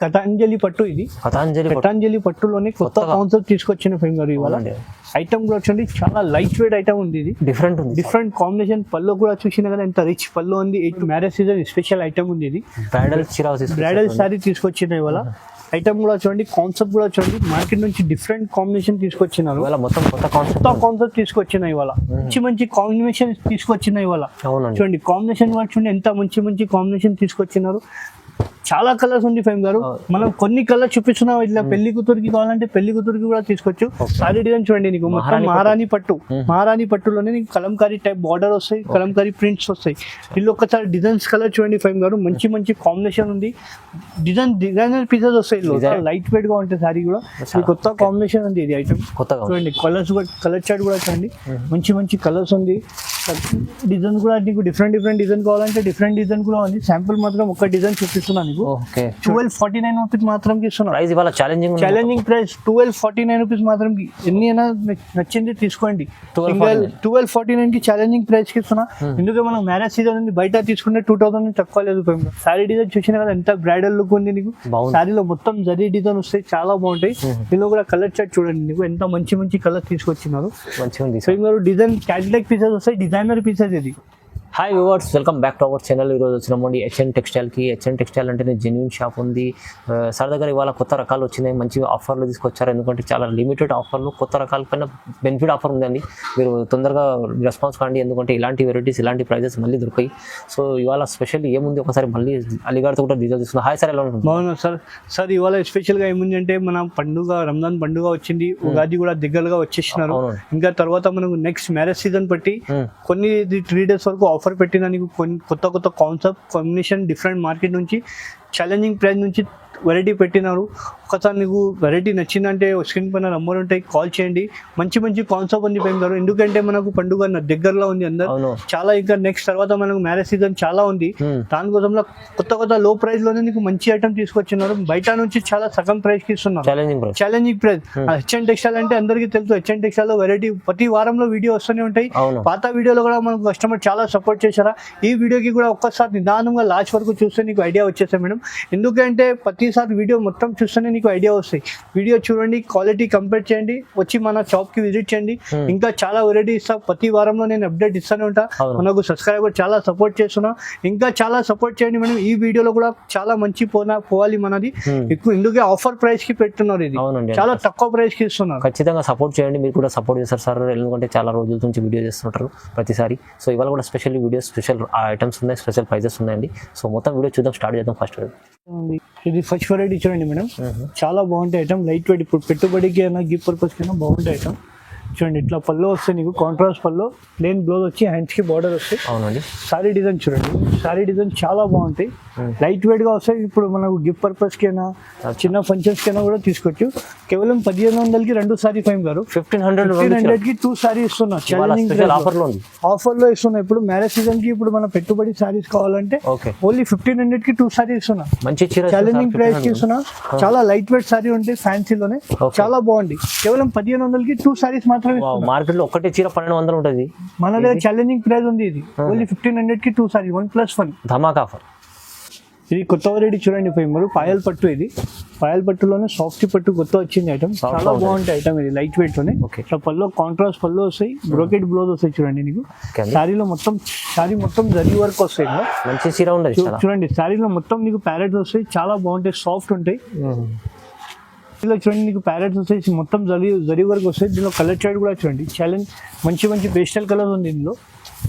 పతంజలి పట్టు ఇది. పతంజలి పట్టులోనే కొత్త కాన్సెప్ట్ తీసుకొచ్చిన ఫైమ్ గారు ఇవాళ. ఐటమ్ కూడా చూడండి చాలా లైట్ వెయిట్ ఐటమ్ ఉంది. ఇది డిఫరెంట్ కాంబినేషన్. పళ్ళు కూడా చూసినా కదా ఎంత రిచ్ పళ్ళు ఉంది. మ్యారేజ్ సీజన్ స్పెషల్ ఐటమ్ ఉంది. ఇది బ్రైడల్ సారీ తీసుకొచ్చిన ఇవాళ. ఐటమ్ కూడా చూడండి, కాన్సెప్ట్ కూడా చూడండి, మార్కెట్ నుంచి డిఫరెంట్ కాంబినేషన్ తీసుకొచ్చినారు. మొత్తం కొత్త కాన్సెప్ట్ తీసుకొచ్చిన ఇవాళ. మంచి కాంబినేషన్ తీసుకొచ్చిన ఇవాళ. చూడండి కాంబినేషన్ కూడా చూడండి ఎంత మంచి కాంబినేషన్ తీసుకొచ్చినారు. చాలా కలర్స్ ఉంది ఫైమ్ గారు. మనం కొన్ని కలర్ చూపిస్తున్నాం. ఇట్లా పెళ్లి కూతురికి కావాలంటే పెళ్లి కూతురికి కూడా తీసుకోవచ్చు. సారీ డిజైన్ చూడండి, నీకు మొత్తం మహారాణి పట్టులోనే నీకు కలంకారీ టైప్ బార్డర్ వస్తాయి, కలంకారీ ప్రింట్స్ వస్తాయి. ఇల్లు ఒక్కసారి డిజైన్స్ కలర్ చూడండి ఫైమ్ గారు. మంచి కాంబినేషన్ ఉంది. డిజైనర్ పీసెస్ వస్తాయి. లైట్ వెయిట్ గా ఉంటాయి సారీ కూడా. కొత్త కాంబినేషన్ ఉంది. ఇది ఐటమ్ చూడండి. కలర్ చార్ట్ కూడా చూడండి, మంచి కలర్స్ ఉంది. డిజైన్ కూడా నీకు డిఫరెంట్ డిజైన్ కావాలంటే డిఫరెంట్ డిజైన్ కూడా ఉంది. శాంపుల్ మాత్రం ఒక డిజైన్ చూపిస్తున్నాను. 1249 రూపీస్ మాత్రం ఇస్తున్నారు. ఛాలెంజింగ్ ప్రైస్ 1249 రూపీస్ మాత్రం. ఎన్ని అయినా నచ్చింది తీసుకోండి. 1249 కి ఛాలెంజింగ్ ప్రైస్ కి ఇస్తున్నా. ఎందుకంటే మనం మ్యారేజ్ సీజన్ ఉంది, బయట తీసుకుంటే 2000 తక్కువ లేదు. సారీ డిజైన్ చూసినా కదా ఎంత బ్రైడల్ లుక్ ఉంది. నీకు సారీలో మొత్తం జరీ డిజైన్ వస్తాయి, చాలా బాగుంటాయి. దీనిలో కూడా కలర్ చార్ట్ చూడండి, నీకు ఎంత మంచి కలర్ తీసుకొచ్చినారు. డిజైన్ క్యాటలాగ్ పీసెస్ వస్తాయి, డిజైనర్ పీసెస్. ఇది hi viewers, welcome back to our channel. ఈరోజు వచ్చినామండి హెచ్ఎన్ టెక్స్టైల్కి. హెచ్ఎన్ టెక్స్టైల్ అంటేనే జెన్యూన్ షాప్ ఉంది. సార్ దగ్గర ఇవాళ కొత్త రకాలు వచ్చినాయి, మంచి ఆఫర్లు తీసుకొచ్చారు. ఎందుకంటే చాలా లిమిటెడ్ ఆఫర్లు, కొత్త రకాల పైన బెనిఫిట్ ఆఫర్ ఉందండి. మీరు తొందరగా రెస్పాన్స్ కాండి, ఎందుకంటే ఇలాంటి వెరైటీస్ ఇలాంటి ప్రైజెస్ మళ్ళీ దొరికాయి. సో ఇవాళ స్పెషల్ ఏముంది ఒకసారి మళ్ళీ అలీగారితో కూడా డీటెయిల్ తీసుకున్నాం. హాయ్ సార్, ఎలా ఉంటుంది? బాగున్నా సార్. ఇవాళ స్పెషల్గా ఏముంది అంటే మన పండుగ రంజాన్ పండుగ వచ్చింది, ఉగాది కూడా దగ్గరగా వచ్చేసినారు. ఇంకా తర్వాత మనకు నెక్స్ట్ మ్యారేజ్ సీజన్ బట్టి కొన్ని 3 days వరకు ఆఫర్ పెట్టిన నీకు కొత్త కాన్సెప్ట్ కాంబినేషన్ డిఫరెంట్ మార్కెట్ నుంచి ఛాలెంజింగ్ ప్రైస్ నుంచి వెరైటీ పెట్టినారు. ఒకసారి నీకు వెరైటీ నచ్చిందంటే స్క్రీన్ పైన నంబర్ ఉంటాయి, కాల్ చేయండి. మంచి కాన్సెప్ట్ ఉంది ఫైమ్ గారు. ఎందుకంటే మనకు పండుగ దగ్గరలో ఉంది అందరు చాలా. ఇంకా నెక్స్ట్ తర్వాత మనకు మ్యారేజ్ సీజన్ చాలా ఉంది. దానికోసంలో కొత్త లో ప్రైస్ లోనే నీకు మంచి ఐటమ్ తీసుకొచ్చినారు. బయట నుంచి చాలా సగం ప్రైస్ కి ఇస్తున్నారు. Challenging price. హెచ్ఎన్ టెక్స్టైల్ అంటే అందరికీ తెలుసు. హెచ్ఎన్ టెక్స్టైల్ లో వెరైటీ ప్రతి వారంలో వీడియో వస్తూనే ఉంటాయి. పాత వీడియోలో కూడా మనకు కస్టమర్ చాలా సపోర్ట్ చేశారా. ఈ వీడియోకి కూడా ఒక్కసారి నిదానంగా లాస్ట్ వరకు చూస్తే నీకు ఐడియా వచ్చేస్తాయి మేడం. ఎందుకంటే ప్రతిసారి వీడియో మొత్తం చూస్తేనే నీకు ఐడియా వస్తాయి. వీడియో చూడండి, క్వాలిటీ కంపేర్ చేయండి, వచ్చి మన షాప్ కి విజిట్ చేయండి. ఇంకా చాలా వెరైటీ ఇస్తా. ప్రతి వారంలో నేను అప్డేట్ ఇస్తూనే ఉంటా. మనకు సబ్స్క్రైబర్ చాలా సపోర్ట్ చేస్తున్నా. ఇంకా చాలా సపోర్ట్ చేయండి మేడం. ఈ వీడియోలో కూడా చాలా మంచి పోవాలి మనది. ఎందుకే ఆఫర్ ప్రైస్ కి పెడుతున్నారు. ఇది చాలా తక్కువ ప్రైస్ కి ఇస్తున్నారు. ఖచ్చితంగా సపోర్ట్ చేయండి. మీరు కూడా సపోర్ట్ చేస్తారు సార్, ఎందుకంటే చాలా రోజుల నుంచి వీడియో చేస్తుంటారు ప్రతిసారి. సో ఇవాళ కూడా స్పెషల్ వీడియోస్, స్పెషల్ ఐటమ్స్ ఉన్నాయి, స్పెషల్ ప్రైజెస్ ఉన్నాయండి. సో మొత్తం వీడియో చూద్దాం, స్టార్ట్ చేద్దాం. ఫస్ట్ ఇది ఫస్ట్ వెరైటీ చూడండి మేడం, చాలా బాగుంటాయి ఐటమ్. లైట్ వెయిట్, ఇప్పుడు పెట్టుబడికి అయినా గిఫ్ట్ పర్పస్ కైనా బాగుంటాయి ఐటమ్. చూడండి ఇట్లా పళ్ళు వస్తాయి నీకు, కాంట్రాస్ట్ పళ్ళు, ప్లెయిన్ బ్లౌజ్ వచ్చి హ్యాండ్స్ కి బార్డర్ వస్తాయి. అవునండి. సారీ డిజైన్ చూడండి, సారీ డిజైన్ చాలా బాగుంటాయి, లైట్ వెయిట్ గా వస్తాయి. ఇప్పుడు మనకు గిఫ్ట్ పర్పస్ కి అయినా చిన్న ఫంక్షన్స్ కి అయినా కూడా తీసుకోవచ్చు. కేవలం 1500కి 2 సారీ ఫైమ్ గారు. 1500కి 2 సారీ ఇస్తున్నా. ఛాలెంజింగ్ ఆఫర్ లో ఇస్తున్నా. ఇప్పుడు మ్యారేజ్ సీజన్ కి ఇప్పుడు మన పెట్టుబడి సారీస్ కావాలంటే ఓన్లీ 1500కి 2 సారీ ఇస్తున్నా. మంచి ఛాలెంజింగ్ ప్రైస్ కి ఇస్తున్నా. చాలా లైట్ వెయిట్ సారీ ఉంటాయి, ఫ్యాన్సీలోనే చాలా బాగుంది. కేవలం 1500కి 2 సారీస్ మాత్రమే. మార్కెట్ లో ఒకటే చీర 1200 ఉంటుంది. మన దగ్గర ఛాలెంజింగ్ ప్రైస్ ఉంది. ఇది ఓన్లీ 1500కి 2 సారీ, 1+1 ధమాకా ఆఫర్. ఇది కొత్త వెరైటీ చూడండి ఫైమర్, పాయల్ పట్టు. ఇది పాయల్ పట్టులోనే సాఫ్ట్ పట్టు కొత్త వచ్చింది ఐటమ్. చాలా బాగుంటాయి ఐటమ్. ఇది లైట్ వెయిట్ లోనే. పళ్ళు కాంట్రాస్ట్ పళ్ళు వస్తాయి, బ్రోకెట్ బ్లౌజ్ వస్తాయి. చూడండి నీకు సారీలో సారీ మొత్తం జరీ వర్క్ వస్తాయి. మంచి చీర ఉండదు చూడండి. సారీలో మొత్తం నీకు ప్యారెట్స్ వస్తాయి, చాలా బాగుంటాయి, సాఫ్ట్ ఉంటాయి. ఇలా చూడండి నీకు ప్యారెట్స్ వస్తాయి, మొత్తం జరీ వర్క్ వస్తాయి. దీనిలో కలర్ చార్ట్ కూడా చూడండి. ఛాలెంజ్ మంచి పేస్టల్ కలర్ ఉంది. ఇందులో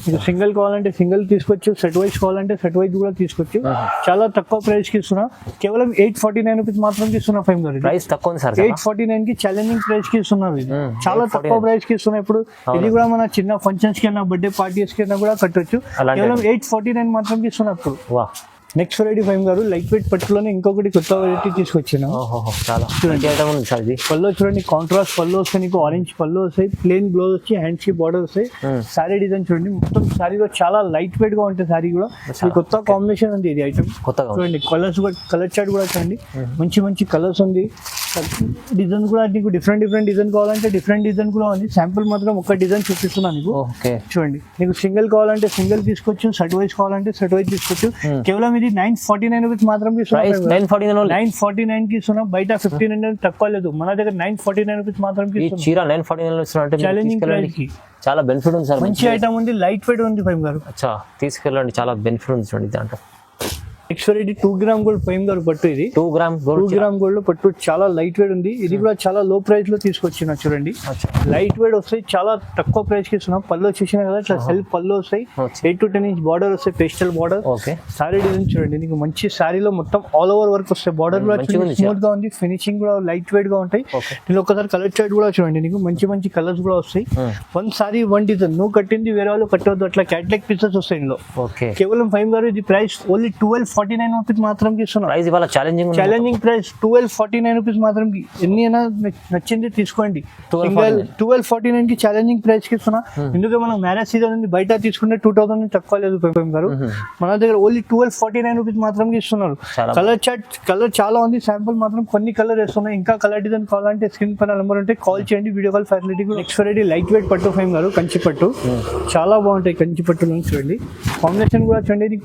మీకు సింగిల్ కావాలంటే సింగిల్ తీసుకోవచ్చు, సెట్ వైజ్ కావాలంటే సెట్ వైజ్ కూడా తీసుకోవచ్చు. చాలా తక్కువ ప్రైస్ కి ఇస్తున్నా. కేవలం 849 రూపీస్ మాత్రం ఇస్తున్నా ఫైమ్ గారు. ప్రైస్ తక్కువ సార్. 849 కి ఛాలెంజింగ్ ప్రైస్ కి ఇస్తున్నారు. ఇది చాలా తక్కువ ప్రైస్ కి ఇస్తున్నా. ఇప్పుడు ఇది కూడా మన చిన్న ఫంక్షన్స్ కి అయినా, బర్త్డే పార్టీస్ కి అయినా కూడా కట్టొచ్చు. కేవలం 849 మాత్రం ఇస్తున్నా. ఇప్పుడు నెక్స్ట్ వెరైటీ ఫైమ్ గారు లైట్ వెయిట్ పట్టులోనే ఇంకొకటి కొత్త వెరైటీ తీసుకొచ్చాను. పళ్ళు చూడండి, కాంట్రాస్ట్ పళ్ళు వస్తాయి నీకు, ఆరెంజ్ పళ్ళు వస్తాయి, ప్లెయిన్ బ్లౌజ్ వచ్చి హ్యాండ్స్ కి బార్డర్ వస్తాయి. సారీ డిజైన్ చూడండి, మొత్తం సారీలో చాలా లైట్ వెయిట్ గా ఉంటుంది. సారీ కూడా కొత్త కాంబినేషన్ ఉంది. ఇది ఐటమ్ చూడండి. కలర్ చార్ట్ కూడా చూడండి, మంచి కలర్స్ ఉంది. డిజైన్ కూడా నీకు డిఫరెంట్ డిజైన్ కావాలంటే డిఫరెంట్ డిజైన్ కూడా ఉంది. శాంపుల్ మాత్రం ఒక డిజైన్ చూపిస్తున్నాను నీకు. ఓకే చూడండి, నీకు సింగిల్ కావాలంటే సింగిల్ తీసుకోవచ్చు, సెట్ వైజ్ కావాలంటే సెట్ వైజ్ తీసుకోవచ్చు. కేవలం ఇది 949 రూపీస్ మాత్రం 949 కి ఇస్తున్నాం. బయట 1500 తక్కువ లేదు, మన దగ్గర 949 రూపీస్ మాత్రం చీర 949 ఛాలెంజింగ్ ప్రైస్ కి. చాలా బెనిఫిట్ ఉంది సార్, మంచి ఐటమ్ ఉంది, లైట్ వెయిట్ ఉంది ఫైమ్ గారు. అచ్చా తీసుకెళ్ళండి, చాలా బెనిఫిట్ ఉంది చూడండి దాంట్లో. నెక్స్ట్ వెరైటీ 2 గ్రామ్ గోల్డ్ ఫైమ్ గారు పట్టు. ఇది 2 గ్రామ్ గోల్డ్ పట్టు చాలా లైట్ వెయిట్ ఉంది. ఇది కూడా చాలా లో ప్రైస్ లో తీసుకొచ్చిన చూడండి. లైట్ వెయిట్ వస్తాయి, చాలా తక్కువ ప్రైస్ కి ఇస్తున్నాం. పళ్ళు చూసినా కదా, ఇట్లా సెల్ఫ్ పళ్ళు వస్తాయి, 8 to 10 ఇంచ్ బార్డర్ వస్తాయి, పేస్టల్ బార్డర్. సారీ డిజైన్ చూడండి, నీకు మంచి సారీలో మొత్తం ఆల్ ఓవర్ వర్క్ వస్తాయి. బార్డర్ కూడా స్మూత్ గా ఉంది, ఫినిషింగ్ కూడా లైట్ వెయిట్ గా ఉంటాయి. దీనిలో ఒకసారి కలర్ చార్ట్ కూడా చూడండి, నీకు మంచి కలర్స్ కూడా వస్తాయి. 1 సారీ 1 డిజైన్, నువ్వు కట్టింది వేరే వాళ్ళు కట్టవద్దు, అట్లా క్యాటలాగ్ పీసెస్ వస్తాయి ఇందులో. కేవలం ఫైమ్ గారు ఇది ప్రైస్ ఓన్లీ 1249 రూపీస్ మాత్రం ఇస్తున్నాం. ప్రైస్ ఇవాళ ఛాలెంజింగ్ ప్రైస్ 1249 రూపీస్ మాత్రం. ఎన్ని అయినా నచ్చింది తీసుకోండి. 1249 కి ఛాలెంజింగ్ ప్రైస్ కి ఇస్తున్నా. ఎందుకంటే మనం మ్యారేజ్ సీజన్ ఉంది, బయట తీసుకుంటే 2000 తక్కువ లేదు ఫైమ్ గారు. మన దగ్గర ఓన్లీ 1249 రూపీస్ మాత్రం ఇస్తున్నారు. కలర్ చాలా ఉంది, శాంపుల్ మాత్రం కొన్ని కలర్ వేస్తున్నాయి. ఇంకా కలర్ డిజైన్ కావాలంటే స్క్రీన్ పైన నెంబర్ ఉంటే కాల్ చేయండి, video call facility. Next variety light weight పట్టు ఫైమ్ గారు, కంచి పట్టు. చాలా బాగుంటాయి కంచి పట్టులో చూడండి. కాంబినేషన్ కూడా చూడండి,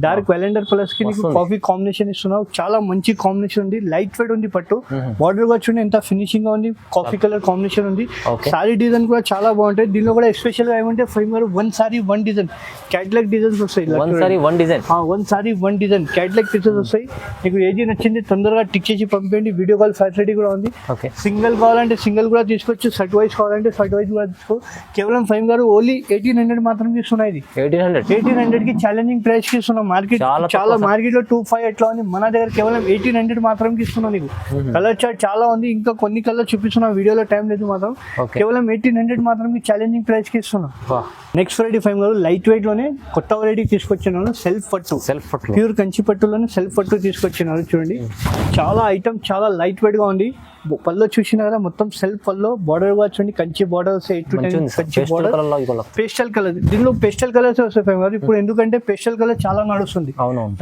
డార్క్ వెలెండర్ కలర్స్ కి నీకు కాఫీ కాంబినేషన్ ఇస్తున్నావు. చాలా మంచి కాంబినేషన్ ఉంది, లైట్ వెయిట్ ఉంది పట్టు. బార్డర్ కూడా చూడండి ఎంత ఫినిషింగ్ గా ఉంది, కాఫీ కలర్ కాంబినేషన్ ఉంది. సారీ డిజైన్ కూడా చాలా బాగుంటాయి. దీనిలో కూడా ఎస్పెషల్ గా ఏమంటే ఫైమ్ గారు 1 సారీ 1 డిజైన్ క్యాటలాగ్ డిజైన్స్ వస్తాయి. 1 సారీ 1 డిజైన్ క్యాటలాగ్ పీసెస్ వస్తాయి. నీకు ఏది నచ్చింది తొందరగా టిక్ చేసి పంపేయండి, వీడియో కాల్ ఫెసిలిటీ కూడా ఉంది. సింగిల్ కావాలంటే సింగిల్ కూడా తీసుకోవచ్చు, సెట్ వైజ్ కావాలంటే సెట్ వైజ్ కూడా తీసుకో. కేవలం ఫైమ్ గారు ఓన్లీ 1800 మాత్రం ఇస్తున్నాయి. ఇది 1800 కి ఛాలెంజింగ్ ప్రైస్ కి ఇస్తున్నాం. మార్కెట్ చాలా మార్కెట్ లో 25 ఎట్లా ఉంది, మన దగ్గర కేవలం 1800 మాత్రం ఇస్తున్నాం. నీకు కలర్ చార్ట్ చాలా ఉంది, ఇంకా కొన్ని కలర్ చూపిస్తున్నా, వీడియోలో టైం లేదు మాత్రం. కేవలం 1800 మాత్రం ఛాలెంజింగ్ ప్రైస్ కి ఇస్తున్నాం. నెక్స్ట్ వెరైటీ ఫైమ్ గారు లైట్ వెయిట్ లోనే కొత్త వెరైటీ తీసుకొచ్చినాను, సెల్ఫ్ పట్టు ప్యూర్ కంచి పట్టులోనే సెల్ఫ్ పట్టు తీసుకొచ్చినారు. చూడండి చాలా ఐటమ్ చాలా లైట్ వెయిట్ గా ఉంది. పళ్ళు చూసినా కదా మొత్తం సెల్ఫ్ పళ్ళు, బార్డర్ కూడా చూడండి కంచి బార్డర్ వస్తాయి, 8 to 10 Kanchi border. Pastel colour, దీనిలో పేస్టల్ కలర్స్ వస్తాయి ఫైమ్ గారు. ఇప్పుడు ఎందుకంటే పేస్టల్ కలర్ చాలా నడుస్తుంది,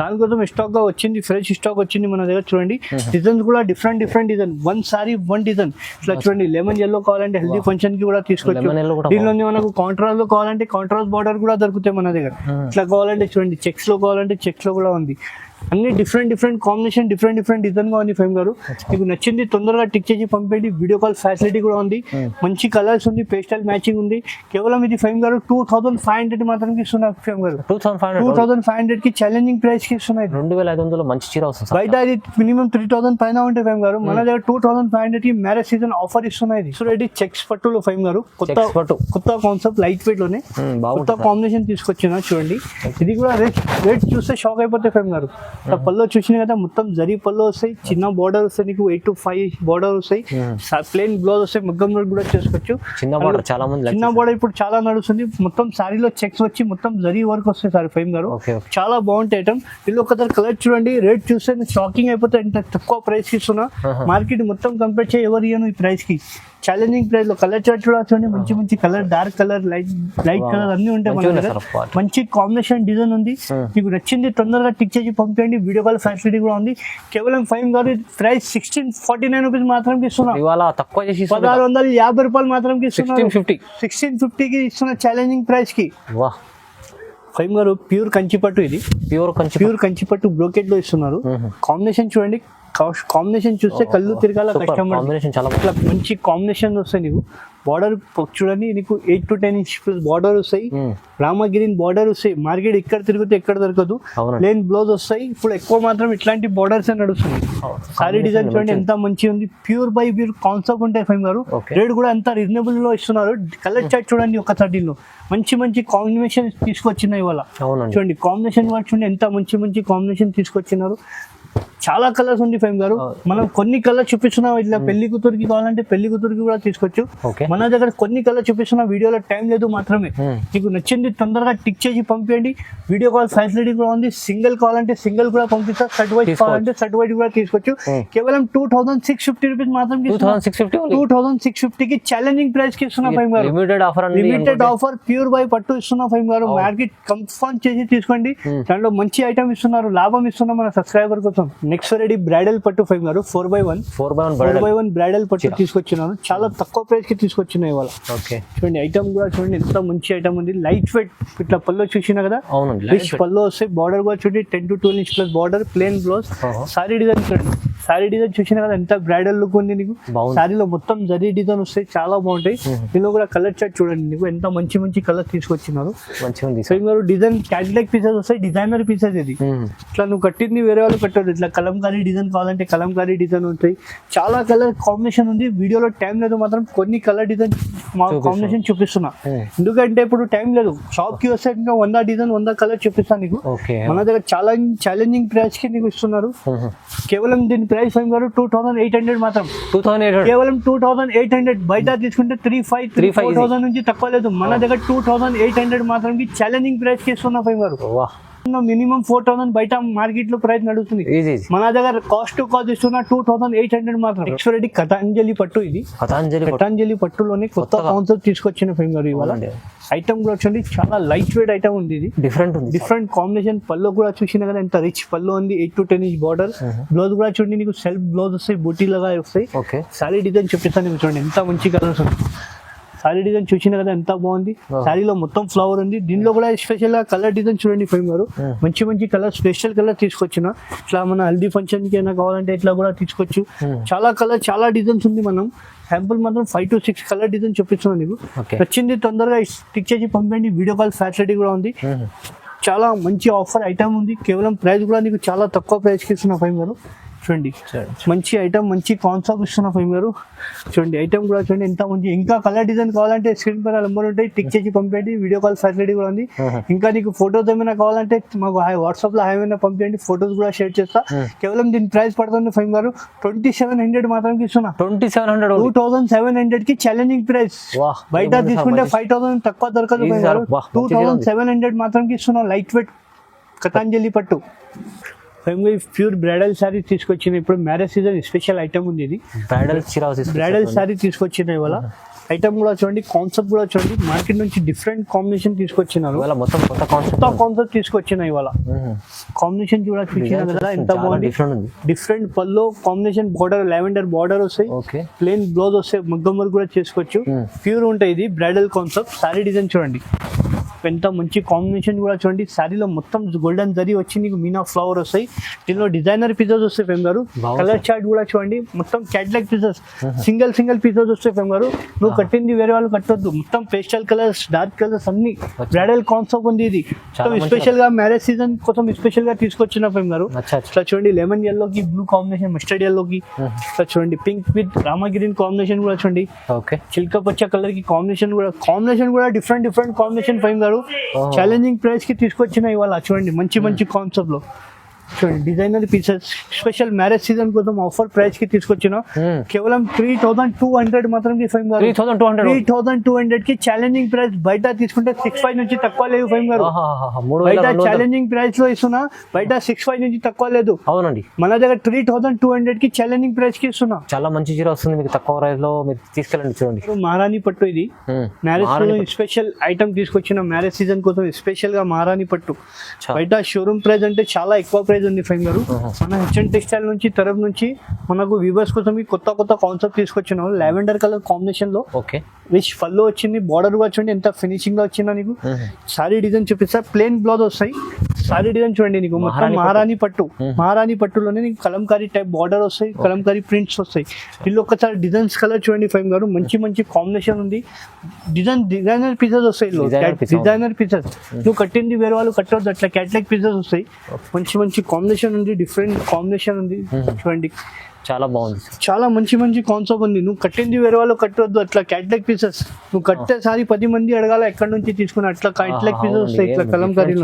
దానికోసం స్టాక్ గా వచ్చింది, ఫ్రెష్ స్టాక్ వచ్చింది మన దగ్గర. చూడండి డిజైన్స్ కూడా డిఫరెంట్ డిజైన్, 1 సారీ 1 డిజైన్. ఇట్లా చూడండి లెమన్ ఎల్లో కావాలంటే హెల్దీ ఫంక్షన్ కి కూడా తీసుకోవచ్చు. దీనిలో మనకు కాంట్రాస్ట్ లో కావాలంటే కాంట్రాస్ట్ బార్డర్ కూడా దొరుకుతాయి మన దగ్గర. ఇట్లా కావాలంటే చూడండి చెక్స్ లో కావాలంటే చెక్స్ లో కూడా ఉంది. అన్ని డిఫరెంట్ కాంబినేషన్, డిఫరెంట్ డిజైన్ గా ఉంది ఫైమ్ గారు. మీకు నచ్చింది తొందరగా టిక్ చేసి పంపేయండి, వీడియో కాల్ ఫెసిలిటీ కూడా ఉంది. మంచి కలర్స్ ఉంది, పేస్టల్ మ్యాచింగ్ ఉంది. కేవలం ఇది ఫైమ్ గారు 2500 మాత్రం ఇస్తున్నారు ఫైమ్ గారు. 2500 కి ఛాలెంజింగ్ ప్రైస్ కి ఇస్తున్నాయి. 2500 మంచి చీర వస్తుంది. బయట ఇది మినిమం 3000 పైన ఉంటే ఫైమ్ గారు, మన దగ్గర 2500 కి మ్యారేజ్ సీజన్ ఆఫర్ ఇస్తున్నాయి. సో ఇది చెక్స్ పట్టులో ఫైమ్ గారు కొత్త కాన్సెప్ట్, లైట్ వెయిట్ లోనే కొత్త కాంబినేషన్ తీసుకొచ్చిన. చూడండి ఇది కూడా రేట్ చూస్తే షాక్ అయిపోతే ఫైమ్ గారు. పళ్ళు చూసినా కదా మొత్తం జరీ పళ్ళు వస్తాయి, చిన్న బార్డర్ వస్తాయి, నీకు 8 to 5 బార్డర్ వస్తాయి, ప్లెయిన్ బ్లౌజ్ వస్తాయి, మగ్గం వర్క్ కూడా చేసుకోవచ్చు. చిన్న బార్డర్ ఇప్పుడు చాలా నడుస్తుంది. మొత్తం సారీలో చెక్స్ వచ్చి మొత్తం జరీ వర్క్ వస్తాయి సార్ ఫైమ్ గారు. చాలా బాగుంటాయి ఐటమ్. వీళ్ళు ఒకసారి కలర్ చూడండి, రేట్ చూస్తే షాకింగ్ అయిపోతే ఎంత తక్కువ ప్రైస్ కి ఇస్తున్నా. మార్కెట్ మొత్తం కంపేర్ చేయి ఎవరు ఇయ్యను ఈ ప్రైస్ కి. ఛాలెంజింగ్ ప్రైస్ లో కలర్ చార్ట్ కూడా చూడండి, మంచి colour, dark colour, light colour అన్ని ఉంటాయి మన దగ్గర. మంచి కాంబినేషన్ డిజైన్ ఉంది. మీకు నచ్చింది తొందరగా టిక్ చేసి పంపేయండి, వీడియో కాల్ ఫెసిలిటీ కూడా ఉంది. కేవలం ఫైమ్ గారు ప్రైస్ 1649 రూపీస్ మాత్రం ఇస్తున్నాం. 1650 రూపాయలు మాత్రం ఇస్తున్నారు. 1650 కి ఇస్తున్న ఛాలెంజింగ్ ప్రైస్ కి. ఫైమ్ గారు ప్యూర్ కంచిపట్టు, ఇది ప్యూర్ కంచిపట్టు బ్రోకెట్ లో ఇస్తున్నారు. కాంబినేషన్ చూడండి, కాంబినేషన్ చూస్తే కళ్ళు తిరగాల కస్టమర్. మంచి కాంబినేషన్ వస్తాయి. నీకు బార్డర్ చూడండి, నీకు 8 to 10 ఇంచ్ బార్డర్ వస్తాయి, రామగిరి బార్డర్ వస్తాయి. మార్కెట్ ఇక్కడ తిరిగితే ఎక్కడ దొరకదు. ప్లెయిన్ బ్లౌజ్ వస్తాయి. ఇప్పుడు ఎక్కువ మాత్రం ఇట్లాంటి బార్డర్స్ నడుస్తుంది. సారీ డిజైన్ చూడండి ఎంత మంచి ఉంది. ప్యూర్ బై ప్యూర్ కాన్సెప్ట్ ఉంటాయి ఫైమ్ గారు. రేట్ కూడా ఎంత రీజనబుల్ లో ఇస్తున్నారు. కలర్ చార్ట్ చూడండి ఒకసారి, మంచి కాంబినేషన్ తీసుకొచ్చినాయి ఇవాళ. చూడండి కాంబినేషన్ కూడా చూడండి ఎంత మంచి కాంబినేషన్ తీసుకొచ్చినారు. చాలా కలర్స్ ఉంది ఫైమ్ గారు. మనం కొన్ని కలర్ చూపిస్తున్నాం, ఇట్లా పెళ్లి కూతురికి కావాలంటే పెళ్లి కూతురికి కూడా తీసుకోవచ్చు. మన దగ్గర కొన్ని కలర్ చూపిస్తున్నా, వీడియోలో టైం లేదు మాత్రమే. మీకు నచ్చింది తొందరగా టిక్ చేసి పంపేయండి, వీడియో కాల్ ఫెసిలిటీ కూడా ఉంది. సింగిల్ కావాలంటే సింగిల్ కూడా పంపిస్తా, సెట్ వైజ్ కావాలంటే సెట్ వైజ్ కూడా తీసుకోవచ్చు. కేవలం 2650 రూపీస్ మాత్రం 2650 కి ఛాలెంజింగ్ ప్రైస్ కి ఇస్తున్నా ఫైమ్ గారు. లిమిటెడ్ ఆఫర్ ప్యూర్ బై పట్టు ఇస్తున్నా ఫైమ్ గారు. మార్కెట్ కన్ఫర్మ్ చేసి తీసుకోండి, దాంట్లో మంచి ఐటమ్ ఇస్తున్నారు, లాభం ఇస్తున్నాం మన సబ్స్క్రైబర్ కోసం. నెక్స్ట్ వెరైటీ బ్రైడల్ పట్టు ఫైవ్ గారు 4x1 4x1 బ్రైడల్ పట్టు తీసుకొచ్చినాను. చాలా తక్కువ ప్రైస్ కి తీసుకొచ్చినాయి ఇవాళ. ఓకే చూడండి ఐటమ్ కూడా చూడండి ఎంత మంచి ఐటమ్ ఉంది. లైట్ వెయిట్ ఇట్లా పళ్ళు చూసినా కదా, అవునండి రిచ్ పళ్ళు వస్తాయి. బార్డర్ కూడా చూడండి 10 to 12 inch plus border, plain blouse. Sorry design చూడండి, సారీ డిజైన్ చూసినా కదా ఎంత బ్రైడల్ లుక్ ఉంది నీకు. సారీలో మొత్తం జరీ డిజైన్ వస్తాయి, చాలా బాగుంటాయి. దీనిలో కూడా కలర్ చార్ట్ చూడండి నీకు ఎంత మంచి మంచి కలర్ తీసుకొచ్చినారు. డిజైన్ క్యాటలాగ్ పీసెస్ వస్తాయి, డిజైనర్ పీసెస్ ఇది. ఇట్లా నువ్వు కట్టింది వేరే వాళ్ళు కట్టదు. ఇట్లా కలంకారీ డిజైన్ కావాలంటే కలంకారీ డిజైన్ ఉంటాయి. చాలా కలర్ కాంబినేషన్ ఉంది. వీడియోలో టైం లేదు, మాత్రం కొన్ని కలర్ డిజైన్ కాంబినేషన్ చూపిస్తున్నా. ఎందుకంటే ఇప్పుడు టైం లేదు. షాప్ కి వస్తే ఇంకా 100 డిజైన్ 100 కలర్ చూపిస్తాను నీకు. మన దగ్గర చాలా ఛాలెంజింగ్ ప్రైస్ కి నీకు ఇస్తున్నారు. కేవలం దీని ప్రైస్ ఫైవ్ గారు 2800 మాత్రం. కేవలం 2800. బయట తీసుకుంటే 3,500 నుంచి తక్కువ లేదు. మన దగ్గర 2800 మాత్రం ఛాలెంజింగ్ ప్రైస్ కి ఇస్తున్నా ఫైవ్ గారు. మినిమం 4,000 బయట మార్కెట్ లో ప్రైస్ నడుస్తుంది. మన దగ్గర కాస్ట్ టు కాస్ట్ ఇస్తున్నా 2800 మాత్రం. నెక్స్ట్ వెరైటీ కథాంజలి పట్టు. ఇది కథాంజలి పట్టులోనే కొత్త కాన్సెప్ట్ తీసుకొచ్చిన ఫైవ్ గారు ఇవాళ. ఐటమ్ కూడా చూడండి చాలా లైట్ వెయిట్ ఐటమ్ ఉంది. ఇది డిఫరెంట్ కాంబినేషన్. పళ్ళు కూడా చూసినా కదా ఎంత రిచ్ పళ్ళు ఉంది. 8 to 10 inch బార్డర్. బ్లౌజ్ కూడా చూడండి నీకు సెల్ఫ్ బ్లౌజ్ వస్తాయి, బూటీ లాగా వస్తాయి. సారీ డిజైన్ చూపిస్తాను నీకు. చూడండి ఎంత మంచి కలర్స్ ఉంది. సారీ డిజైన్ చూసినా కదా ఎంత బాగుంది. సారీలో మొత్తం ఫ్లవర్ ఉంది. దీనిలో కూడా స్పెషల్ గా కలర్ డిజైన్ చూడండి ఫైవ్ గారు. మంచి మంచి కలర్, స్పెషల్ కలర్ తీసుకొచ్చిన. ఇట్లా మన హల్దీ ఫంక్షన్ కి అయినా కావాలంటే ఇట్లా కూడా తీసుకోవచ్చు. చాలా కలర్, చాలా డిజైన్స్ ఉంది. మనం శాంపుల్ మాత్రం 5 to 6 కలర్ డిజైన్ చూపిస్తున్నాం నీకు. నచ్చింది తొందరగా స్టిక్ చేసి పంపండి. వీడియో కాల్ ఫెసిలిటీ కూడా ఉంది. చాలా మంచి ఆఫర్ ఐటమ్ ఉంది. కేవలం ప్రైస్ కూడా నీకు చాలా తక్కువ ప్రైస్ కి ఇస్తున్నా ఫైవ్ గారు. చూడండి మంచి ఐటమ్, మంచి కాన్సెప్ట్ ఇస్తున్నా ఫైవ్ గారు. చూడండి ఐటమ్ కూడా చూడండి ఎంత మంచి. ఇంకా కలర్ డిజైన్ కావాలంటే స్క్రీన్ పైన నెంబర్ ఉంటాయి, టిక్ చేసి పంపండి. వీడియో కాల్ ఫెసిలిటీ కూడా ఉంది. ఇంకా నీకు ఫోటోస్ ఏమైనా కావాలంటే మాకు వాట్సాప్ లో ఏమైనా పంపించండి, ఫోటోస్ కూడా షేర్ చేస్తా. కేవలం దీని ప్రైస్ పడుతుంది ఫైవ్ గారు 2700 మాత్రం ఇస్తున్నా. 2700 కి ఛాలెంజింగ్ ప్రైస్. బయట తీసుకుంటే 5000 తక్కువ దొరకదు ఫైవ్ గారు. 2700 మాత్రం ఇస్తున్నా. లైట్ వెయిట్ కథాంజలి పట్టు ప్యూర్ బ్రైడల్ సారీ తీసుకొచ్చిన. ఇప్పుడు మ్యారేజ్ సీజన్ స్పెషల్ ఐటమ్ ఉంది. ఇది బ్రైడల్ సారీ తీసుకొచ్చిన ఇవాళ. ఐటమ్ కూడా చూడండి, కాన్సెప్ట్ కూడా చూడండి. మార్కెట్ నుంచి డిఫరెంట్ కాంబినేషన్ తీసుకొచ్చినారు. మొత్తం కొత్త కాన్సెప్ట్ తీసుకొచ్చిన ఇవాళ. కాంబినేషన్ కూడా చూసిన కదా ఎంత బాగుంది. డిఫరెంట్ పల్లో కాంబినేషన్. బార్డర్ లావెండర్ బార్డర్ వస్తాయి, ప్లేన్ బ్లౌజ్ వస్తాయి. మగ్గం వర్క్ కూడా చేసుకోవచ్చు. ప్యూర్ ఉంటాయి. ఇది బ్రైడల్ కాన్సెప్ట్. సారీ డిజైన్ చూడండి ఎంత మంచి కాంబినేషన్ కూడా చూడండి. శారీలో మొత్తం గోల్డెన్ జరీ వచ్చి నీకు మీనా ఫ్లవర్ వస్తాయి. దీనిలో డిజైనర్ పీసెస్ వస్తాయి ఫెమ్ గారు. కలర్ చార్ట్ కూడా చూడండి. మొత్తం క్యాటలాగ్ పీసెస్, సింగిల్ పీసెస్ వస్తాయి ఫెమ్ గారు. నువ్వు కట్టింది వేరే వాళ్ళు కట్టొద్దు. మొత్తం పేస్టల్ కలర్స్, డార్క్ కలర్స్ అన్ని బ్రైడల్ కాన్సెప్ట్ ఉంది. ఇది స్పెషల్ గా మ్యారేజ్ సీజన్ కోసం స్పెషల్ గా తీసుకొచ్చిన ఫెమ్ గారు. ఇట్లా చూడండి లెమన్ ఎల్లో కి బ్లూ కాంబినేషన్, మస్టర్డ్ ఎల్లో కి ఇట్లా చూడండి pink with Rama green combination కూడా చూడండి. చిల్క పచ్చ కలర్ కి కాంబినేషన్ కూడా డిఫరెంట్ కాంబినేషన్ ఫెమ్ గారు. ఛాలెంజింగ్ ప్రైస్ కి తీసుకొచ్చిన ఇవాళ. చూడండి మంచి కాన్సెప్ట్ లో చూడండి designer pieces. Special marriage season కోసం ఆఫర్ ప్రైస్ కి తీసుకొచ్చిన. కేవలం 3200 మాత్రం 3200 కి ఛాలెంజింగ్ ప్రైస్. బయట తీసుకుంటే 65 నుంచి తక్కువ లేదు ఫైమ్ గారు. బయట ఛాలెంజింగ్ ప్రైస్ లో ఇస్తున్నా. బయట 65 నుంచి తక్కువ లేదు. అవునండి, మన దగ్గర 3200 కి ఛాలెంజింగ్ ప్రైస్ కి ఇస్తున్నా. చాలా మంచి చీర వస్తుంది మీకు తక్కువ ప్రైస్ లో. మీరు తీసుకెళ్ళండి. చూడండి మహారాణి పట్టు. ఇది మ్యారేజ్ స్పెషల్ ఐటమ్ తీసుకొచ్చిన. మ్యారేజ్ సీజన్ కోసం స్పెషల్ గా మహారాణి పట్టు. బయట షోరూమ్ ప్రైస్ అంటే చాలా ఎక్కువ ప్రైస్ ఉంది ఫైమ్ గారు. మన హెచ్ఎన్ టెక్స్టైల్ నుంచి తరఫు నుంచి మనకు వ్యూవర్స్ కోసం కొత్త కాన్సెప్ట్ తీసుకొచ్చిన. లావెండర్ కలర్ కాంబినేషన్ లో రిచ్ పళ్ళు వచ్చింది. బార్డర్ కూడా చూడండి ఎంత ఫినిషింగ్ గా వచ్చిందా నీకు. సారీ డిజైన్ చూపిస్తా. ప్లేన్ బ్లౌజ్ వస్తాయి. సారీ డిజైన్ చూడండి నీకు మొత్తం మహారాణి పట్టులోనే నీకు కలంకారీ టైప్ బార్డర్ వస్తాయి, కలంకారీ ప్రింట్స్ వస్తాయి. వీళ్ళు ఒక్కసారి డిజైన్స్ కలర్ చూడండి ఫైమ్ గారు. మంచి కాంబినేషన్ ఉంది. డిజైనర్ పీసెస్ వస్తాయి. డిజైనర్ పీసెస్ నువ్వు కట్టింది వేరే వాళ్ళు కట్టవద్దు. అట్లా క్యాటలాగ్ పీసెస్ వస్తాయి. మంచి కాంబినేషన్ ఉంది. డిఫరెంట్ కాంబినేషన్ ఉంది. చూడండి చాలా బాగుంది. చాలా మంచి కాన్సెప్ట్ ఉంది. నువ్వు కట్టింది వేరే వాళ్ళు కట్టవద్దు. అట్లా క్యాటలాగ్ పీసెస్ నువ్వు కట్టేసారి 10 మంది అడగాల ఎక్కడి నుంచి తీసుకుని. అట్లా క్యాటలాగ్ పీసెస్ వస్తాయి. ఇట్లా కలంకారీ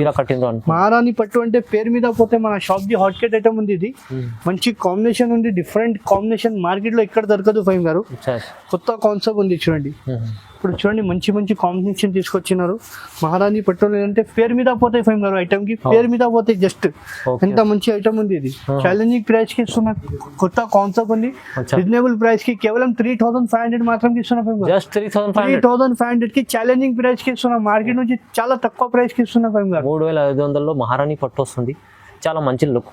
మహారాణి పట్టు అంటే పేరు మీద పోతే మన shop the hot Kate item ఉంది. ఇది మంచి కాంబినేషన్ ఉంది. డిఫరెంట్ కాంబినేషన్ మార్కెట్ లో ఎక్కడ దొరకదు ఫైమ్ గారు. కొత్త కాన్సెప్ట్ ఉంది చూడండి. ఇప్పుడు చూడండి మంచి కాంబినేషన్ తీసుకొచ్చినారు. మహారాణి పట్టు అంటే పేరు మీద పోతాయి ఫైమ్ గారు. ఐటమ్ కి పేరు మీద పోతాయి. జస్ట్ ఎంత మంచి ఐటమ్ ఉంది. ఇది ఛాలెంజింగ్ ప్రైస్ కి ఇస్తున్న. కొత్త కాన్సెప్ట్ ఉంది. రీజనబుల్ ప్రైస్ కి కేవలం 3500 మాత్రం ఇస్తున్నా ఫైమ్ గారు. 3500 కి ఛాలెంజింగ్ ప్రైస్ కి ఇస్తున్నా. మార్కెట్ నుంచి చాలా తక్కువ ప్రైస్ కి ఇస్తున్నా ఫైమ్ గారు. 3500 లో మహారాణి పట్టు వస్తుంది. చాలా మంచి లుక్,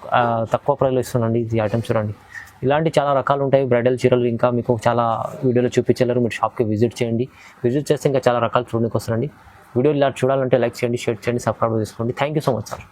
తక్కువ ప్రైస్లో ఇస్తున్నాండి ఈ ఐటమ్స్ చూడండి. ఇలాంటి చాలా రకాలు ఉంటాయి బ్రైడల్ చీరలు, ఇంకా మీకు చాలా వీడియోలో చూపించలేరు. మీరు షాప్కి విజిట్ చేయండి, విజిట్ చేస్తే ఇంకా చాలా రకాలు చూడడానికి వస్తారండి. వీడియో ఇలా చూడాలంటే లైక్ చేయండి, షేర్ చేయండి, సబ్స్క్రైబ్ చేసుకోండి. Thank you so much sir.